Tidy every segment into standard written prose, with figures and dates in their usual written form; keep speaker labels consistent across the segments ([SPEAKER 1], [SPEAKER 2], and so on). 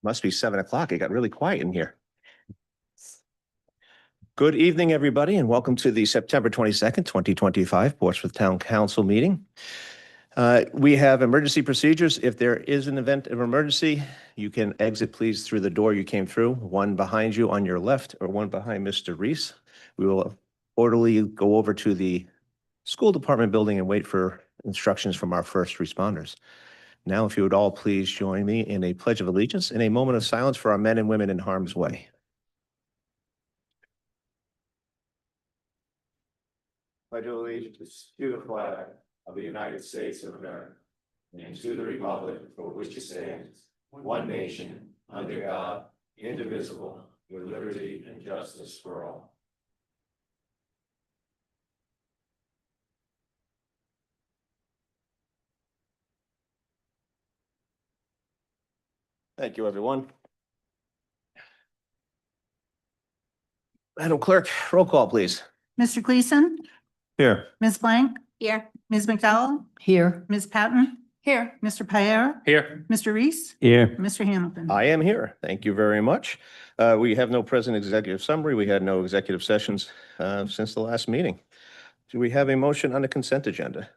[SPEAKER 1] Must be 7 o'clock. It got really quiet in here. Good evening, everybody, and welcome to the September 22nd, 2025 Portsmouth Town Council meeting. We have emergency procedures. If there is an event of emergency, you can exit, please, through the door you came through, one behind you on your left or one behind Mr. Reese. We will orderly go over to the school department building and wait for instructions from our first responders. Now, if you would all please join me in a pledge of allegiance in a moment of silence for our men and women in harm's way. Pledge of allegiance to the flag of the United States of America and to the republic for which it stands, one nation, under God, indivisible, with liberty and justice for all. Thank you, everyone. Madam Clerk, roll call, please.
[SPEAKER 2] Mr. Gleason?
[SPEAKER 1] Here.
[SPEAKER 2] Ms. Blank?
[SPEAKER 3] Here.
[SPEAKER 2] Ms. McDowell?
[SPEAKER 3] Here.
[SPEAKER 2] Ms. Patton?
[SPEAKER 3] Here.
[SPEAKER 2] Mr. Payer?
[SPEAKER 1] Here.
[SPEAKER 2] Mr. Reese?
[SPEAKER 1] Here.
[SPEAKER 2] Mr. Hamilton?
[SPEAKER 1] I am here. Thank you very much. We have no present executive summary. We had no executive sessions since the last meeting. Do we have a motion on the consent agenda?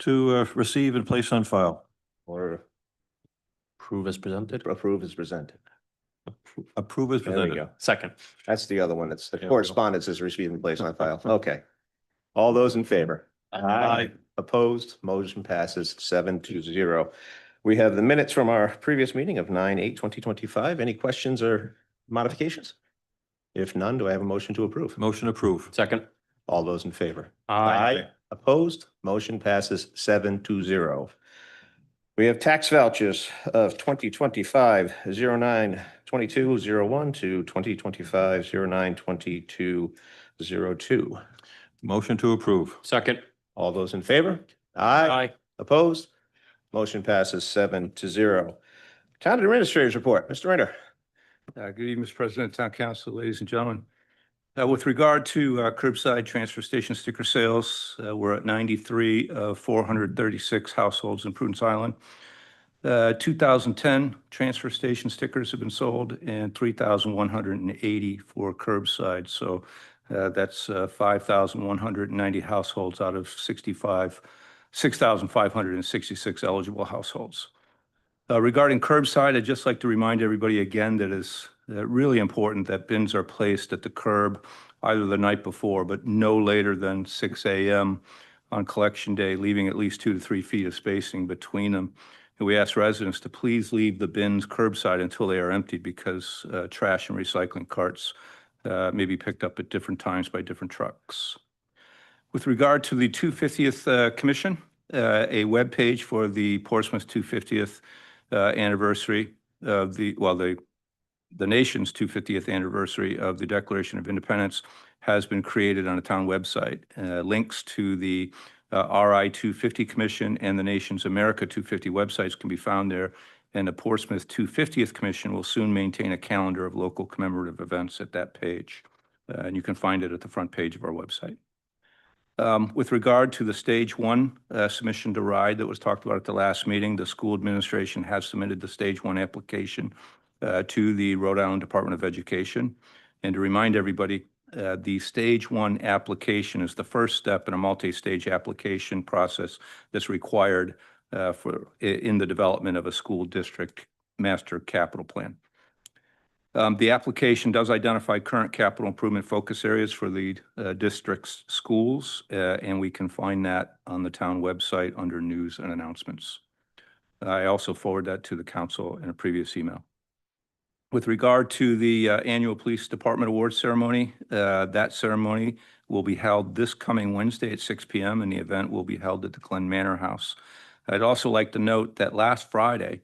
[SPEAKER 4] To receive and place on file.
[SPEAKER 1] Or
[SPEAKER 5] Approve as presented.
[SPEAKER 1] approve as presented?
[SPEAKER 4] Approve as
[SPEAKER 1] There we
[SPEAKER 4] presented.
[SPEAKER 1] go.
[SPEAKER 5] Second.
[SPEAKER 1] That's the other one. It's the
[SPEAKER 4] There we go.
[SPEAKER 1] correspondence is received and placed on file. Okay. All those in favor?
[SPEAKER 4] Aye.
[SPEAKER 1] Opposed? Motion passes 7-0. We have the minutes from our previous meeting of 9/8/2025. Any questions or modifications? If none, do I have a motion to approve?
[SPEAKER 4] Motion approved.
[SPEAKER 5] Second.
[SPEAKER 1] All those in favor?
[SPEAKER 5] Aye.
[SPEAKER 1] Opposed? Motion passes 7-0. We have tax vouchers of 2025-09-2201 to 2025-09-2202.
[SPEAKER 4] Motion to approve.
[SPEAKER 5] Second.
[SPEAKER 1] All those in favor? Opposed? Motion passes 7-0. Town Administrator's Report. Mr. Ritter.
[SPEAKER 6] Good evening, Mr. President, Town Council, ladies and gentlemen. With regard to curbside transfer station sticker sales, we're at 93 of 436 households in Prudence Island. 2010 transfer station stickers have been sold and 3,180 for curbside. So that's 5,190 households out of 6,566 eligible households. Regarding curbside, I'd just like to remind everybody again that it's really important that bins are placed at the curb either the night before, but no later than 6 a.m. on collection day, leaving at least 2 to 3 feet of spacing between them. And we ask residents to please leave the bins curbside until they are emptied because trash and recycling carts may be picked up at different times by different trucks. With regard to the 250th Commission, a webpage for the Portsmouth 250th anniversary of the nation's 250th anniversary of the Declaration of Independence has been created on a town website. Links to the RI 250 Commission and the nation's America 250 websites can be found there. And the Portsmouth 250th Commission will soon maintain a calendar of local commemorative events at that page. And you can find it at the front page of our website. With regard to the stage 1 submission to RIDE that was talked about at the last meeting, the school administration has submitted the stage 1 application to the Rhode Island Department of Education. And to remind everybody, the stage 1 application is the first step in a multi-stage application process that's required in the development of a school district master capital plan. The application does identify current capital improvement focus areas for the district's schools, and we can find that on the town website under news and announcements. I also forward that to the council in a previous email. With regard to the annual Police Department Awards ceremony, that ceremony will be held this coming Wednesday at 6 p.m. and the event will be held at the Glen Manor House. I'd also like to note that last Friday,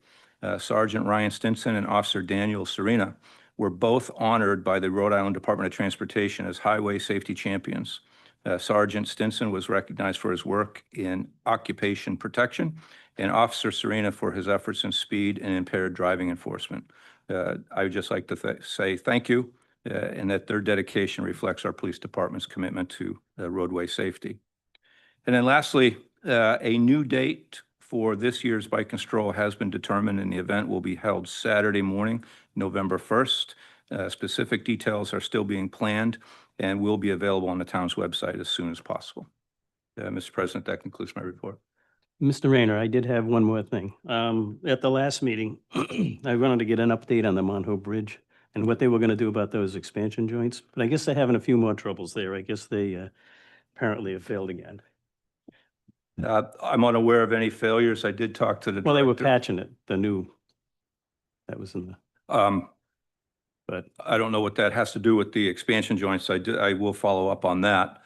[SPEAKER 6] Sergeant Ryan Stinson and Officer Daniel Serena were both honored by the Rhode Island Department of Transportation as highway safety champions. Sergeant Stinson was recognized for his work in occupation protection and Officer Serena for his efforts in speed and impaired driving enforcement. I would just like to say thank you and that their dedication reflects our police department's commitment to roadway safety. And then lastly, a new date for this year's bike and stroll has been determined, and the event will be held Saturday morning, November 1st. Specific details are still being planned and will be available on the town's website as soon as possible. Mr. President, that concludes my report.
[SPEAKER 3] Mr. Rayner, I did have one more thing. At the last meeting, I wanted to get an update on the Monhoe Bridge and what they were going to do about those expansion joints, but I guess they're having a few more troubles there. I guess they apparently have failed again.
[SPEAKER 6] I'm unaware of any failures. I did talk to the
[SPEAKER 3] Well, they were
[SPEAKER 6] director.
[SPEAKER 3] patching it, the new, that was in the, but
[SPEAKER 6] I don't know what that has to do with the expansion joints. I will follow up on that.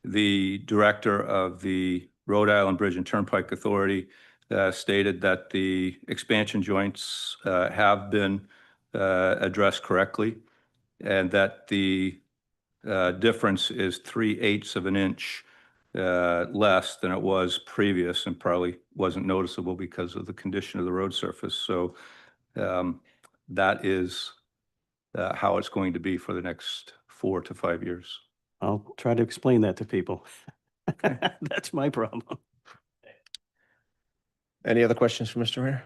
[SPEAKER 6] The director of the Rhode Island Bridge and Turnpike Authority stated that the expansion joints have been addressed correctly, and that the difference is 3/8 of an inch less than it was previous, and probably wasn't noticeable because of the condition of the road surface. So that is how it's going to be for the next 4 to 5 years.
[SPEAKER 3] I'll try to explain that to people. That's my problem.
[SPEAKER 1] Any other questions for Mr. Rayner?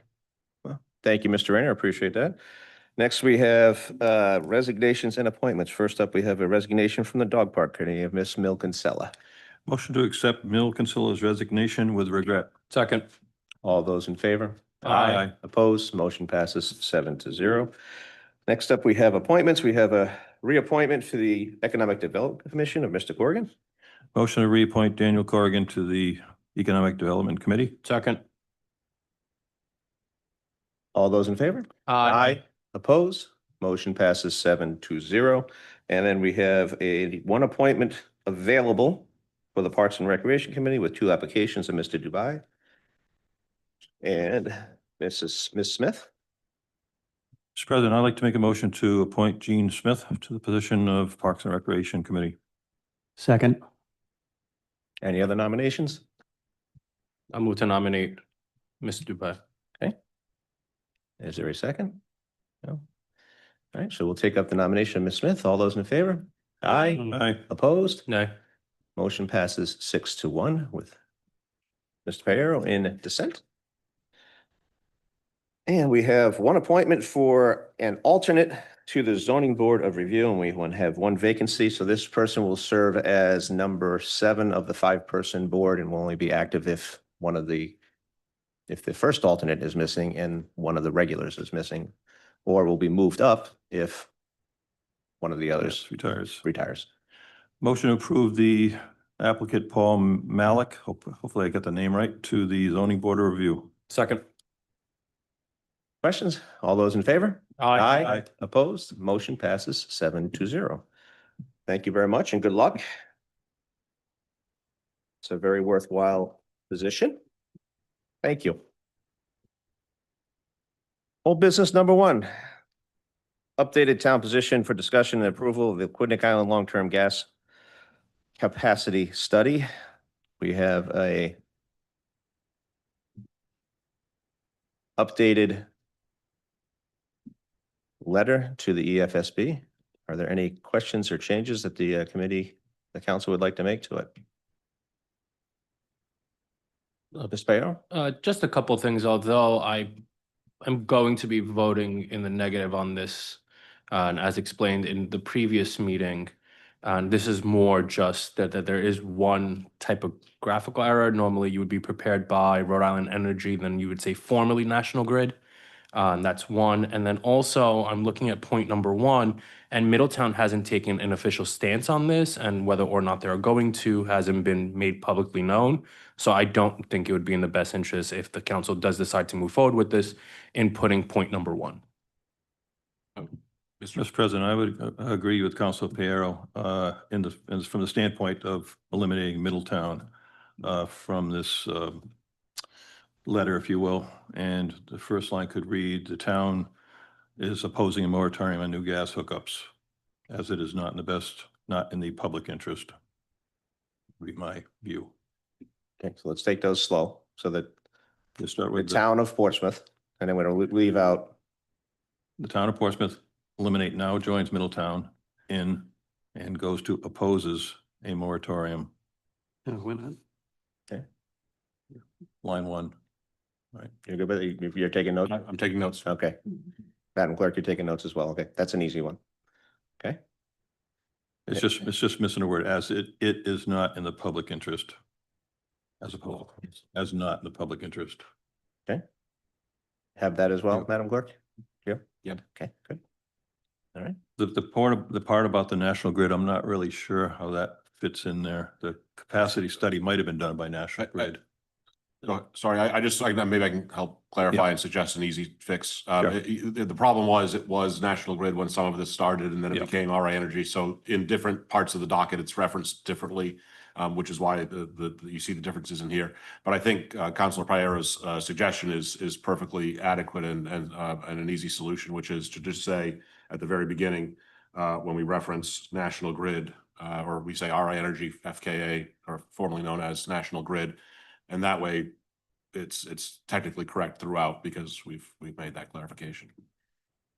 [SPEAKER 1] Well, thank you, Mr. Rayner. I appreciate that. Next, we have resignations and appointments. First up, we have a resignation from the Dog Park Committee of Ms. Mil Kinsella.
[SPEAKER 4] Motion to accept Mil Kinsella's resignation with regret.
[SPEAKER 5] Second.
[SPEAKER 1] All those in favor?
[SPEAKER 5] Aye.
[SPEAKER 1] Opposed? Motion passes 7-0. Next up, we have appointments. We have a reappointment for the Economic Development Commission of Mr. Corrigan.
[SPEAKER 4] Motion to reappoint Daniel Corrigan to the Economic Development Committee.
[SPEAKER 5] Second.
[SPEAKER 1] All those in favor? Opposed? Motion passes 7-0. And then we have one appointment available for the Parks and Recreation Committee with 2 applications of Mr. Dubai and Ms. Smith.
[SPEAKER 4] Mr. President, I'd like to make a motion to appoint Gene Smith to the position of Parks and Recreation Committee.
[SPEAKER 3] Second,
[SPEAKER 1] Any other nominations?
[SPEAKER 5] I move to nominate Mr. Dubai.
[SPEAKER 1] Is there a second? No. All right, so we'll take up the nomination of Ms. Smith. All those in favor? Aye.
[SPEAKER 4] Aye.
[SPEAKER 1] Opposed?
[SPEAKER 5] Nay.
[SPEAKER 1] Motion passes 6-1 with Mr. Piero in dissent. And we have one appointment for an alternate to the Zoning Board of Review, and we have one vacancy. So this person will serve as number 7 of the 5-person board and will only be active if if the first alternate is missing and one of the regulars is missing, or will be moved up if one of the others
[SPEAKER 4] Yes, retires.
[SPEAKER 1] retires.
[SPEAKER 4] Motion to approve the applicant Paul Malik, hopefully I got the name right, to the Zoning Board of Review.
[SPEAKER 5] Second.
[SPEAKER 1] Questions? All those in favor?
[SPEAKER 4] Aye.
[SPEAKER 1] Opposed? Motion passes 7-0. Thank you very much and good luck. It's a very worthwhile position. Thank you. Old business number 1. Updated town position for discussion and approval of the Quidnick Island Long-Term Gas Capacity Study. We have a updated letter to the EFSB. Are there any questions or changes that the council would like to make to it? Ms. Bayo?
[SPEAKER 5] Just a couple things, although I'm going to be voting in the negative on this, and as explained in the previous meeting. And this is more just that there is one type of graphical error. Normally you would be prepared by Rhode Island Energy, then you would say formerly National Grid. And that's one. And then also I'm looking at point number 1, and Middletown hasn't taken an official stance on this, and whether or not they're going to hasn't been made publicly known. So I don't think it would be in the best interest if the council does decide to move forward with this in putting point number 1.
[SPEAKER 4] Mr. President, I would agree with Council Piero from the standpoint of eliminating Middletown from this letter, if you will. And the first line could read, the town is opposing a moratorium on new gas hookups as it is not in the public interest. Would be my view.
[SPEAKER 1] Okay, so let's take those slow so that
[SPEAKER 4] Let's start
[SPEAKER 1] the
[SPEAKER 4] with
[SPEAKER 1] town of Portsmouth, and then we're going to leave out,
[SPEAKER 4] the town of Portsmouth, eliminate now joins Middletown in and goes to opposes a moratorium,
[SPEAKER 3] we're not.
[SPEAKER 4] line 1.
[SPEAKER 1] You're good with it? You're taking notes?
[SPEAKER 7] I'm taking notes.
[SPEAKER 1] Okay. Madam Clerk, you're taking notes as well. Okay, that's an easy one. Okay,
[SPEAKER 4] It's just missing a word, as it is not in the public interest. As opposed, as not in the public interest.
[SPEAKER 1] have that as well,
[SPEAKER 4] Yeah.
[SPEAKER 1] Madam Clerk? Yeah?
[SPEAKER 7] Yep.
[SPEAKER 1] Okay, good. All right.
[SPEAKER 4] The part about the National Grid, I'm not really sure how that fits in there. The capacity study might have been done by National Grid.
[SPEAKER 7] No, sorry, maybe I can help clarify and suggest an easy fix.
[SPEAKER 4] Sure.
[SPEAKER 7] The problem was, it was National Grid when some of this started, and then it
[SPEAKER 4] Yeah.
[SPEAKER 7] became RA Energy. So in different parts of the docket, it's referenced differently, which is why you see the differences in here. But I think Councilor Piero's suggestion is perfectly adequate and an easy solution, which is to just say at the very beginning, when we reference National Grid, or we say RA Energy FKA, or formerly known as National Grid, and that way it's technically correct throughout, because we've made that clarification.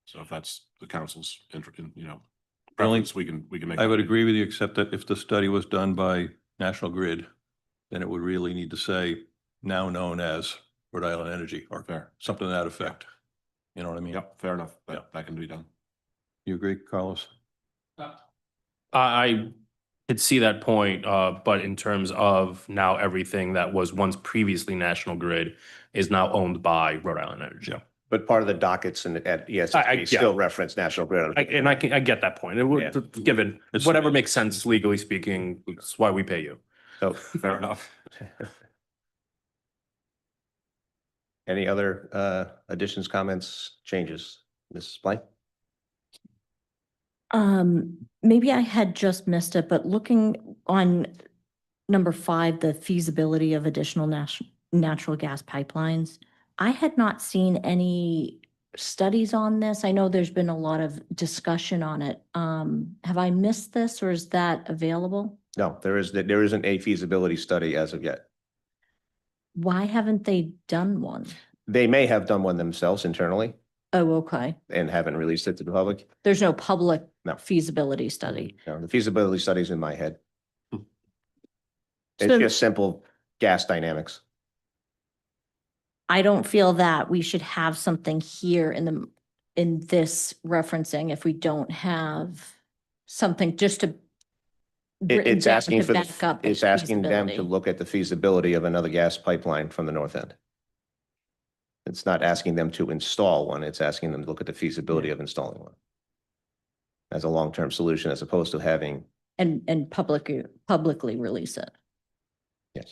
[SPEAKER 7] So if that's the council's preference, we can make.
[SPEAKER 4] I would
[SPEAKER 7] that.
[SPEAKER 4] agree with you, except that if the study was done by National Grid, then it would really need to say now known as Rhode Island Energy or
[SPEAKER 7] Fair.
[SPEAKER 4] something to that effect. You know what I mean?
[SPEAKER 7] Yep, fair enough.
[SPEAKER 4] Yeah.
[SPEAKER 7] That can be done.
[SPEAKER 4] You agree, Carlos?
[SPEAKER 5] I could see that point, but in terms of now everything that was once previously National Grid is now owned by Rhode Island Energy.
[SPEAKER 4] Yeah.
[SPEAKER 1] But part of the dockets and at
[SPEAKER 5] yeah.
[SPEAKER 1] ESG still reference National Grid.
[SPEAKER 5] I get that point. It would, given
[SPEAKER 4] It's-
[SPEAKER 5] whatever makes sense legally speaking, it's why we pay you.
[SPEAKER 1] So,
[SPEAKER 7] Fair enough.
[SPEAKER 1] any other additions, comments, changes? Mrs. Blythe?
[SPEAKER 8] Maybe I had just missed it, but looking on number 5, the feasibility of additional natural gas pipelines, I had not seen any studies on this. I know there's been a lot of discussion on it. Have I missed this, or is that available?
[SPEAKER 1] No, there isn't a feasibility study as of yet.
[SPEAKER 8] Why haven't they done one?
[SPEAKER 1] They may have done one themselves internally
[SPEAKER 8] Oh, okay.
[SPEAKER 1] and haven't released it to the public.
[SPEAKER 8] There's no public
[SPEAKER 1] No.
[SPEAKER 8] feasibility study.
[SPEAKER 1] No, the feasibility study's in my head.
[SPEAKER 7] Hmm.
[SPEAKER 1] It's
[SPEAKER 8] So-
[SPEAKER 1] just simple gas dynamics.
[SPEAKER 8] I don't feel that we should have something here in this referencing if we don't have something just to. written
[SPEAKER 1] It's
[SPEAKER 8] down
[SPEAKER 1] asking
[SPEAKER 8] to
[SPEAKER 1] for,
[SPEAKER 8] back up
[SPEAKER 1] it's
[SPEAKER 8] the
[SPEAKER 1] asking them to
[SPEAKER 8] feasibility.
[SPEAKER 1] look at the feasibility of another gas pipeline from the north end. It's not asking them to install one, it's asking them to look at the feasibility of installing one as a long-term solution, as opposed to having,
[SPEAKER 8] And publicly release it.
[SPEAKER 1] yes.